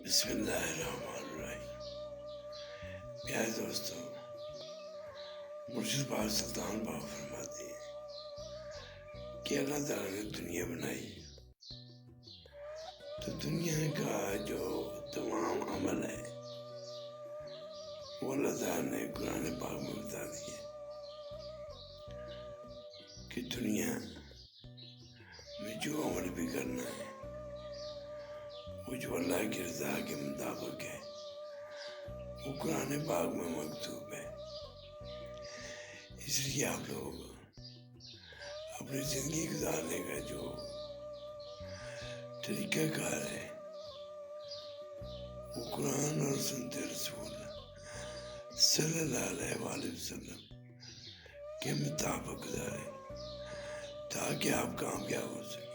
بسم اللہ الرحمن الرحیم۔ پیارے دوستو، مرشد پاک سلطان باغ فرماتے ہیں کہ اللہ تعالیٰ نے دنیا بنائی تو دنیا کا جو تمام عمل ہے وہ اللہ تعالیٰ نے قرآن پاک میں بتا دیا کہ دنیا میں جو عمل بھی کرنا ہے وہ جو اللہ کی رضا کے مطابق ہے وہ قرآن پاک میں مکتوب ہے۔ اس لیے آپ لوگ اپنی زندگی گزارنے کا جو طریقہ کار ہے وہ قرآن اور سنت رسول صلی اللہ علیہ وآلہ وسلم کے مطابق گزاریں تاکہ آپ کامیاب ہو سکیں۔